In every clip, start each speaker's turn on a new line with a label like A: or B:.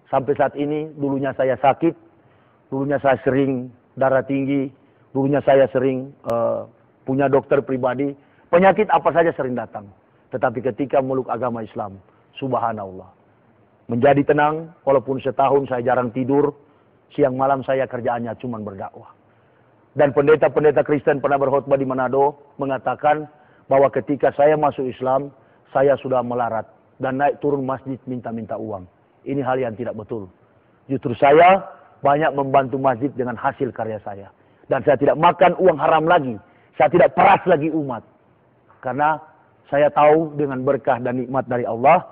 A: Sampai saat ini, dulunya saya sakit, dulunya saya sering darah tinggi, dulunya saya sering punya dokter pribadi, penyakit apa saja sering datang. Tetapi ketika meluk agama Islam, subhanallah, menjadi tenang, walaupun setahun saya jarang tidur, siang malam saya kerjaannya cuma berdakwah. Dan pendeta-pendeta Kristen pernah berkhutbah di Manado, mengatakan bahwa ketika saya masuk Islam, saya sudah melarat dan naik turun masjid minta-minta uang. Ini hal yang tidak betul. Justru saya banyak membantu masjid dengan hasil karya saya. Dan saya tidak makan uang haram lagi. Saya tidak peras lagi umat. Karena saya tahu dengan berkah dan nikmat dari Allah,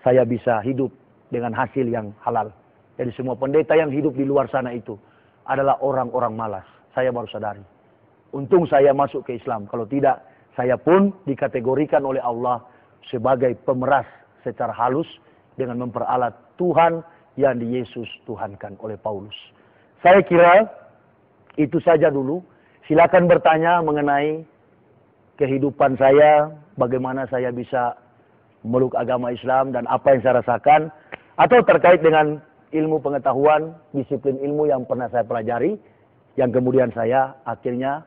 A: saya bisa hidup dengan hasil yang halal. Jadi semua pendeta yang hidup di luar sana itu adalah orang-orang malas. Saya baru sadari. Untung saya masuk ke Islam. Kalau tidak, saya pun dikategorikan oleh Allah sebagai pemeras secara halus dengan memperalat Tuhan yang di Yesus Tuhankan oleh Paulus. Saya kira itu saja dulu. Silakan bertanya mengenai kehidupan saya, bagaimana saya bisa memeluk agama Islam dan apa yang saya rasakan, atau terkait dengan ilmu pengetahuan, disiplin ilmu yang pernah saya pelajari, yang kemudian saya akhirnya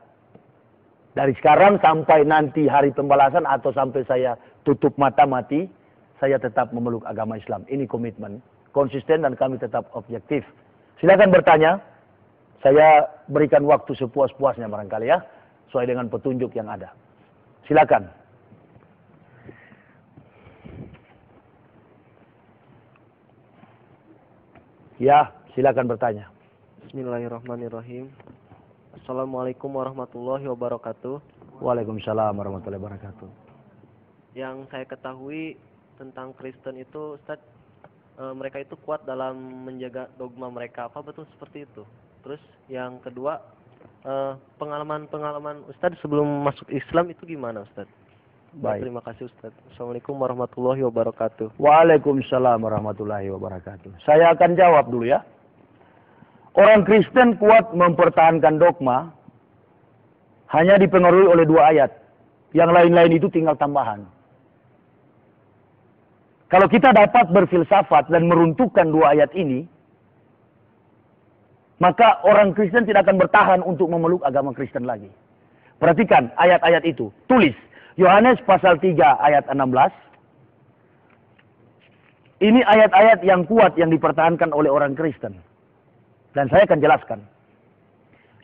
A: dari sekarang sampai nanti hari pembalasan atau sampai saya tutup mata mati, saya tetap memeluk agama Islam. Ini komitmen, konsisten dan kami tetap objektif. Silakan bertanya, saya berikan waktu sepuas-puasnya barangkali ya, sesuai dengan petunjuk yang ada. Silakan. Ya, silakan bertanya.
B: Bismillahirrahmanirrahim. Assalamualaikum warahmatullahi wabarakatuh.
A: Waalaikumsalam warahmatullahi wabarakatuh.
B: Yang saya ketahui tentang Kristen itu, Ustaz, mereka itu kuat dalam menjaga dogma mereka. Apa betul seperti itu? Terus yang kedua, pengalaman Ustaz sebelum masuk Islam itu gimana, Ustaz?
A: Baik.
B: Terima kasih, Ustaz. Assalamualaikum warahmatullahi wabarakatuh.
A: Waalaikumsalam warahmatullahi wabarakatuh. Saya akan jawab dulu ya. Orang Kristen kuat mempertahankan dogma hanya dipengaruhi oleh 2 ayat. Yang lain-lain itu tinggal tambahan. Kalau kita dapat berfilsafat dan meruntuhkan 2 ayat ini, maka orang Kristen tidak akan bertahan untuk memeluk agama Kristen lagi. Perhatikan ayat-ayat itu. Tulis. Yohanes pasal 3 ayat 16. Ini ayat-ayat yang kuat yang dipertahankan oleh orang Kristen. Dan saya akan jelaskan.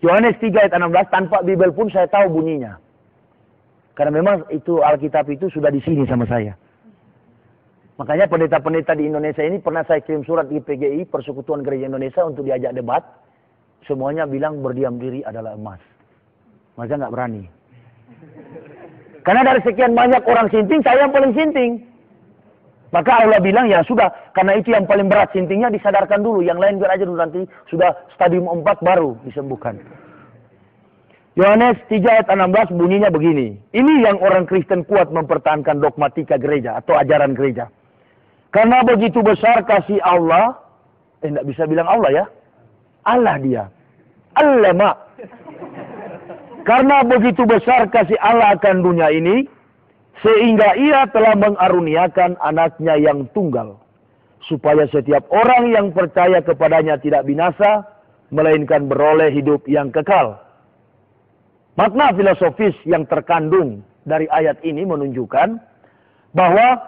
A: Yohanes 3 ayat 16, tanpa Bible pun saya tahu bunyinya. Karena memang itu Alkitab itu sudah di sini sama saya. Makanya pendeta-pendeta di Indonesia ini pernah saya kirim surat di PGI, Persekutuan Gereja Indonesia, untuk diajak debat. Semuanya bilang berdiam diri adalah emas. Mereka nggak berani. Karena dari sekian banyak orang sinting, saya yang paling sinting. Maka Allah bilang, ya sudah, karena itu yang paling berat sintingnya disadarkan dulu. Yang lain biar aja dulu, nanti sudah stadium 4 baru disembuhkan. Yohanes 3 ayat 16 bunyinya begini. Ini yang orang Kristen kuat mempertahankan dogmatika gereja atau ajaran gereja. Karena begitu besar kasih Allah, tidak bisa bilang Allah ya. Allah dia. Allah mak. Karena begitu besar kasih Allah akan dunia ini, sehingga ia telah mengaruniakan anaknya yang tunggal. Supaya setiap orang yang percaya kepadanya tidak binasa, melainkan beroleh hidup yang kekal. Makna filosofis yang terkandung dari ayat ini menunjukkan bahwa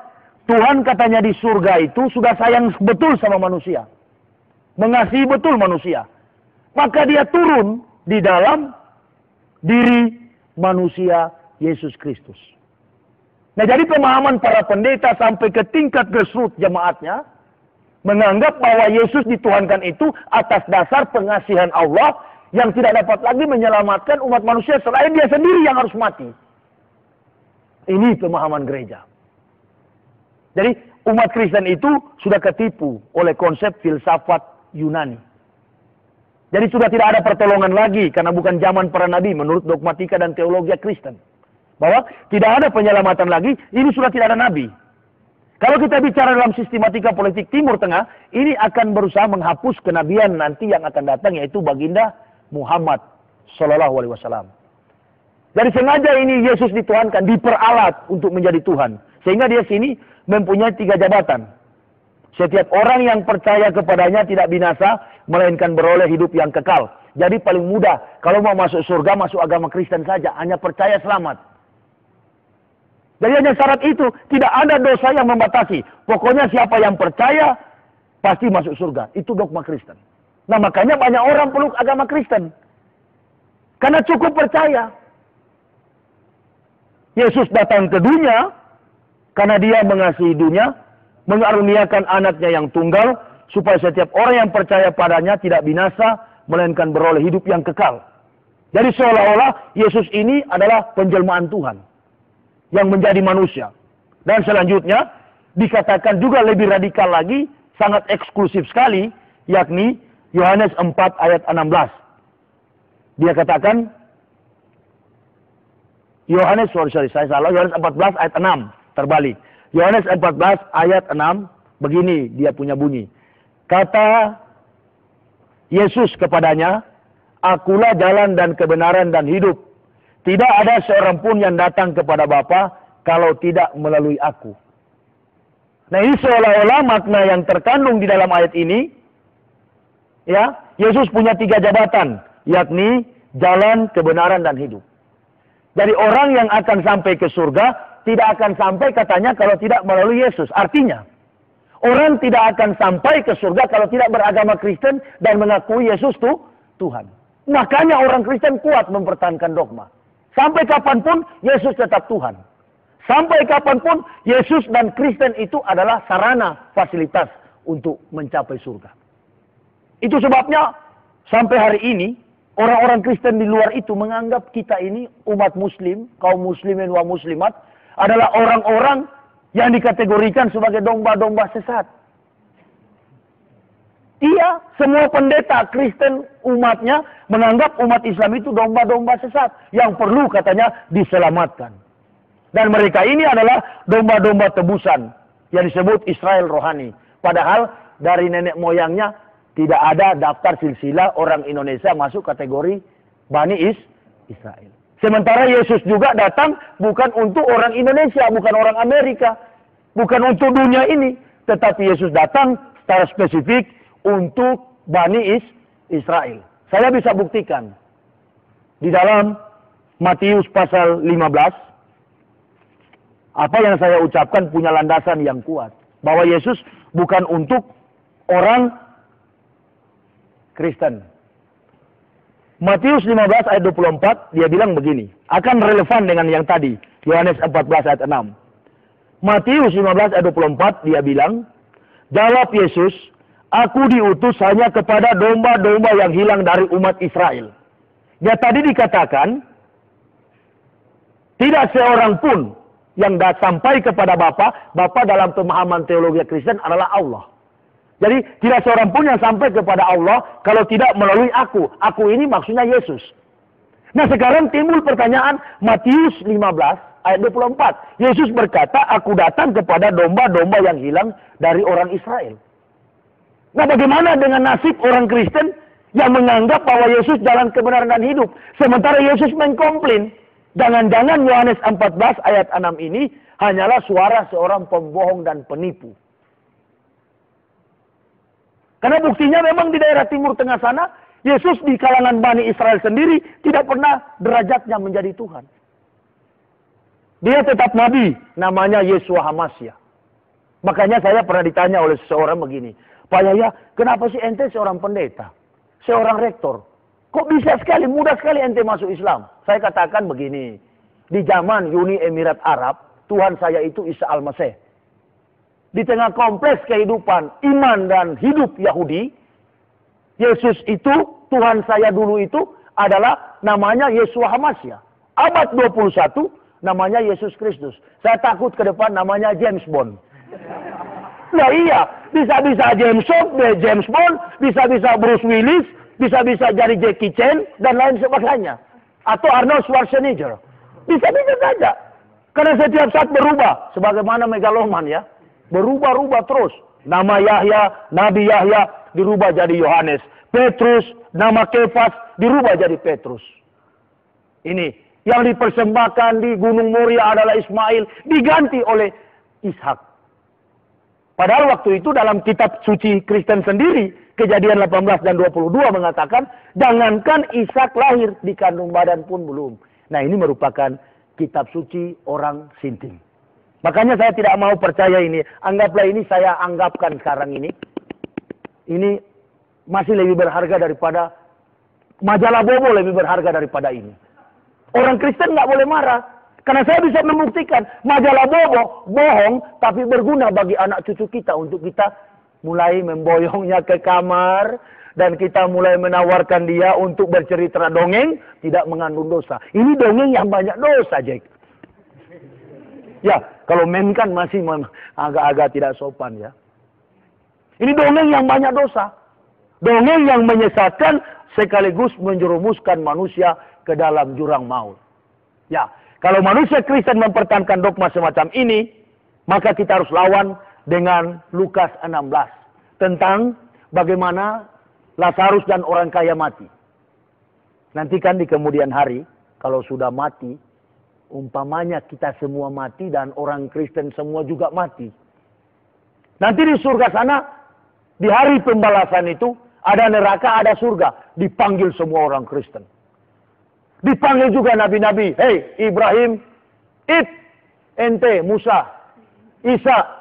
A: Tuhan katanya di surga itu sudah sayang betul sama manusia. Mengasihi betul manusia. Maka dia turun di dalam diri manusia Yesus Kristus. Nah, jadi pemahaman para pendeta sampai ke tingkat grassroots jemaatnya menganggap bahwa Yesus dituhankan itu atas dasar pengasihan Allah yang tidak dapat lagi menyelamatkan umat manusia selain dia sendiri yang harus mati. Ini pemahaman gereja. Jadi umat Kristen itu sudah ketipu oleh konsep filsafat Yunani. Jadi sudah tidak ada pertolongan lagi karena bukan zaman para nabi menurut dogmatika dan teologi Kristen. Bahwa tidak ada penyelamatan lagi, ini sudah tidak ada nabi. Kalau kita bicara dalam sistematika politik Timur Tengah, ini akan berusaha menghapus kenabian nanti yang akan datang, yaitu baginda Muhammad Sallallahu Alaihi Wasallam. Dari sengaja ini Yesus dituhankan, diperalat untuk menjadi Tuhan. Sehingga dia sini mempunyai 3 jabatan. Setiap orang yang percaya kepadanya tidak binasa, melainkan beroleh hidup yang kekal. Jadi paling mudah, kalau mau masuk surga, masuk agama Kristen saja. Hanya percaya selamat. Jadi hanya syarat itu, tidak ada dosa yang membatasi. Pokoknya siapa yang percaya, pasti masuk surga. Itu dogma Kristen. Nah makanya banyak orang peluk agama Kristen. Karena cukup percaya. Yesus datang ke dunia, karena dia mengasihi dunia, mengaruniakan anaknya yang tunggal, supaya setiap orang yang percaya padanya tidak binasa, melainkan beroleh hidup yang kekal. Jadi seolah-olah Yesus ini adalah penjelmaan Tuhan yang menjadi manusia. Dan selanjutnya dikatakan juga lebih radikal lagi, sangat eksklusif sekali, yakni Yohanes 4 ayat 16. Dia katakan, Yohanes 14 ayat 6, terbalik. Yohanes 14 ayat 6, begini dia punya bunyi. Kata Yesus kepadanya, akulah jalan dan kebenaran dan hidup. Tidak ada seorang pun yang datang kepada Bapa kalau tidak melalui aku. Nah ini seolah-olah makna yang terkandung di dalam ayat ini, ya, Yesus punya 3 jabatan, yakni jalan, kebenaran, dan hidup. Jadi orang yang akan sampai ke surga, tidak akan sampai katanya kalau tidak melalui Yesus. Artinya, orang tidak akan sampai ke surga kalau tidak beragama Kristen dan mengakui Yesus itu Tuhan. Makanya orang Kristen kuat mempertahankan dogma. Sampai kapanpun Yesus tetap Tuhan. Sampai kapanpun Yesus dan Kristen itu adalah sarana, fasilitas untuk mencapai surga. Itu sebabnya sampai hari ini orang-orang Kristen di luar itu menganggap kita ini umat muslim, kaum muslimin wa muslimat, adalah orang-orang yang dikategorikan sebagai domba-domba sesat. Iya, semua pendeta Kristen umatnya menganggap umat Islam itu domba-domba sesat yang perlu katanya diselamatkan. Dan mereka ini adalah domba-domba tebusan yang disebut Israel rohani. Padahal dari nenek moyangnya tidak ada daftar silsilah orang Indonesia masuk kategori Bani Israel. Sementara Yesus juga datang bukan untuk orang Indonesia, bukan orang Amerika, bukan untuk dunia ini. Tetapi Yesus datang secara spesifik untuk Bani Israel. Saya bisa buktikan di dalam Matius pasal 15, apa yang saya ucapkan punya landasan yang kuat. Bahwa Yesus bukan untuk orang Kristen. Matius 15 ayat 24, dia bilang begini. Akan relevan dengan yang tadi. Yohanes 14 ayat 6. Matius 15 ayat 24, dia bilang, jawab Yesus, aku diutus hanya kepada domba-domba yang hilang dari umat Israel. Dia tadi dikatakan, tidak seorang pun yang sampai kepada Bapa dalam pemahaman teologi Kristen adalah Allah. Jadi tidak seorang pun yang sampai kepada Allah kalau tidak melalui aku. Aku ini maksudnya Yesus. Nah sekarang timbul pertanyaan Matius 15 ayat 24. Yesus berkata, aku datang kepada domba-domba yang hilang dari orang Israel. Nah bagaimana dengan nasib orang Kristen yang menganggap bahwa Yesus jalan kebenaran dan hidup. Sementara Yesus mengkomplain. Jangan-jangan Yohanes 14 ayat 6 ini hanyalah suara seorang pembohong dan penipu. Karena buktinya memang di daerah Timur Tengah sana, Yesus di kalangan Bani Israel sendiri tidak pernah derajatnya menjadi Tuhan. Dia tetap Nabi, namanya Yeshua HaMashiach. Makanya saya pernah ditanya oleh seseorang begini, Pak Yahya, kenapa sih ente seorang pendeta, seorang rektor? Kok bisa sekali, mudah sekali ente masuk Islam? Saya katakan begini, di zaman Uni Emirat Arab, Tuhan saya itu Isa Al-Masih. Di tengah kompleks kehidupan iman dan hidup Yahudi, Yesus itu, Tuhan saya dulu itu adalah namanya Yeshua HaMashiach. Abad 21 namanya Yesus Kristus. Saya takut ke depan namanya James Bond. Nah iya, bisa-bisa James Bond, bisa-bisa Bruce Willis, bisa-bisa jadi Jackie Chan, dan lain sebagainya. Atau Arnold Schwarzenegger. Bisa-bisa saja. Karena setiap saat berubah. Sebagaimana megaloman ya. Berubah-ubah terus. Nama Yahya, Nabi Yahya dirubah jadi Yohanes. Petrus, nama Kefas dirubah jadi Petrus. Ini yang dipersembahkan di Gunung Moria adalah Ismail, diganti oleh Ishak. Padahal waktu itu dalam kitab suci Kristen sendiri, Kejadian 18 dan 22 mengatakan, jangankan Ishak lahir, dikandung badan pun belum. Nah, ini merupakan kitab suci orang Sinting. Makanya saya tidak mau percaya ini. Anggaplah ini saya anggapkan sekarang ini. Ini masih lebih berharga daripada majalah Bobo, lebih berharga daripada ini. Orang Kristen nggak boleh marah. Karena saya bisa membuktikan majalah Bobo bohong, tapi berguna bagi anak cucu kita untuk kita mulai memboyongnya ke kamar dan kita mulai menawarkan dia untuk bercerita dongeng tidak mengandung dosa. Ini dongeng yang banyak dosa, Jack. Ya, kalau main kan masih agak-agak tidak sopan ya. Ini dongeng yang banyak dosa. Dongeng yang menyesatkan sekaligus menjerumuskan manusia ke dalam jurang maut. Ya, kalau manusia Kristen mempertahankan dogma semacam ini, maka kita harus lawan dengan Lukas 16. Tentang bagaimana Lazarus dan orang kaya mati. Nanti kan di kemudian hari, kalau sudah mati, umpamanya kita semua mati dan orang Kristen semua juga mati. Nanti di surga sana, di hari pembalasan itu, ada neraka, ada surga. Dipanggil semua orang Kristen. Dipanggil juga nabi-nabi. Hei Ibrahim, ente, Musa, Isa,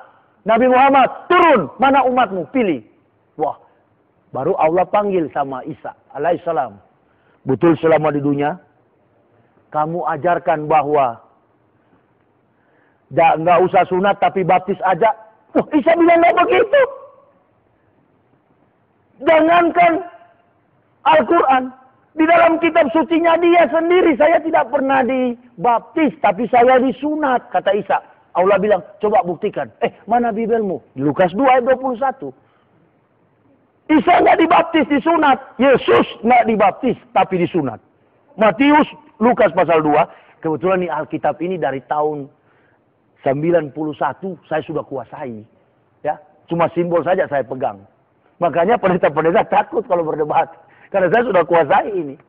A: Nabi Muhammad, turun, mana umatmu, pilih. Wah, baru Allah panggil sama Isa alaihissalam. Betul selama di dunia, kamu ajarkan bahwa nggak usah sunat tapi baptis aja. Isa bilang nggak begitu. Jangankan Al-Quran, di dalam kitab sucinya dia sendiri, saya tidak pernah dibaptis, tapi saya disunat, kata Isa. Allah bilang, coba buktikan. Mana Bibelmu? Lukas 2 ayat 21. Isa nggak dibaptis, disunat. Yesus nggak dibaptis, tapi disunat. Matius, Lukas pasal 2. Kebetulan nih Alkitab ini dari tahun 91 saya sudah kuasai. Ya, cuma simbol saja saya pegang. Makanya pendeta-pendeta takut kalau berdebat. Karena saya sudah kuasai ini.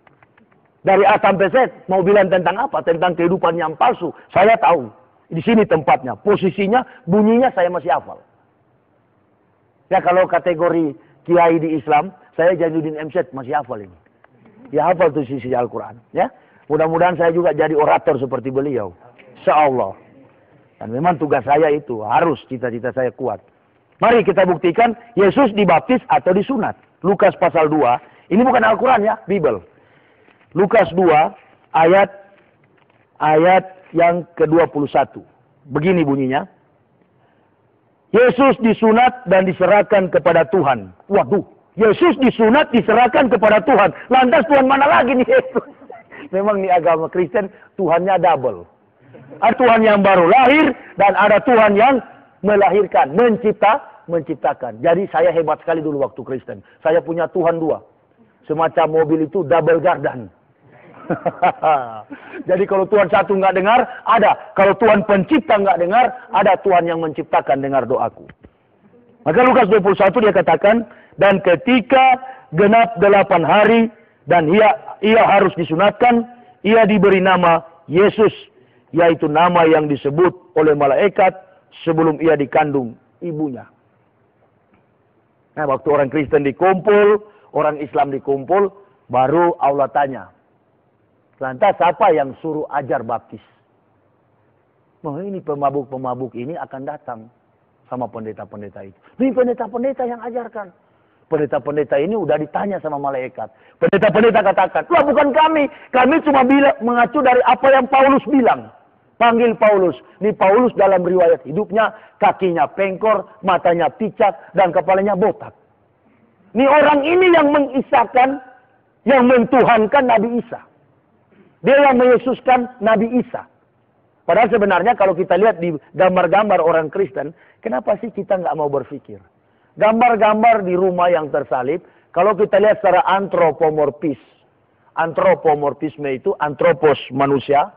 A: Dari A sampai Z, mau bilang tentang apa? Tentang kehidupan yang palsu. Saya tahu. Di sini tempatnya, posisinya, bunyinya saya masih hafal. Ya kalau kategori kiai di Islam, saya Jainuddin MZ masih hafal ini. Ya hafal tuh sisi Al-Quran. Ya, mudah-mudahan saya juga jadi orator seperti beliau. Insyaallah. Dan memang tugas saya itu, harus cita-cita saya kuat. Mari kita buktikan, Yesus dibaptis atau disunat. Lukas pasal 2, ini bukan Al-Quran ya, Bibel. Lukas 2, ayat yang ke-21. Begini bunyinya. Yesus disunat dan diserahkan kepada Tuhan. Waduh, Yesus disunat diserahkan kepada Tuhan. Lantas Tuhan mana lagi nih Yesus? Memang nih agama Kristen Tuhannya double. Ada Tuhan yang baru lahir dan ada Tuhan yang melahirkan, menciptakan. Jadi saya hebat sekali dulu waktu Kristen. Saya punya Tuhan dua. Semacam mobil itu double gardan. Jadi kalau Tuhan satu nggak dengar, ada. Kalau Tuhan pencipta nggak dengar, ada Tuhan yang menciptakan dengar doaku. Maka Lukas 21 dia katakan, dan ketika genap 8 hari, dan ia harus disunatkan, ia diberi nama Yesus, yaitu nama yang disebut oleh malaikat sebelum ia dikandung ibunya. Nah, waktu orang Kristen dikumpul, orang Islam dikumpul, baru Allah tanya, lantas siapa yang suruh ajar baptis? Oh, ini pemabuk-pemabuk ini akan datang sama pendeta-pendeta itu. Ini pendeta-pendeta yang ajarkan. Pendeta-pendeta ini udah ditanya sama malaikat. Pendeta-pendeta katakan, wah bukan kami. Kami cuma mengacu dari apa yang Paulus bilang. Panggil Paulus. Ini Paulus dalam riwayat hidupnya, kakinya pengkor, matanya picak, dan kepalanya botak. Ini orang ini yang mengisahkan, yang mentuhankan Nabi Isa. Dia yang meyesuskan Nabi Isa. Padahal sebenarnya kalau kita lihat di gambar-gambar orang Kristen, kenapa sih kita nggak mau berpikir? Gambar-gambar di rumah yang tersalib, kalau kita lihat secara antropomorfis. Antropomorfisme itu, antropos manusia,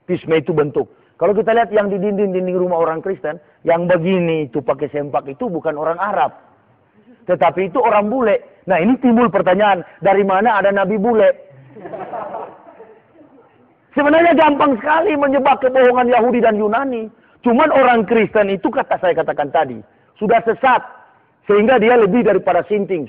A: pisme itu bentuk. Kalau kita lihat yang di dinding-dinding rumah orang Kristen, yang begini itu pakai sempak itu bukan orang Arab. Tetapi itu orang bule. Nah ini timbul pertanyaan, dari mana ada Nabi bule? Sebenarnya gampang sekali menjebak kebohongan Yahudi dan Yunani. Cuman orang Kristen itu, kata saya katakan tadi, sudah sesat, sehingga dia lebih daripada sinting.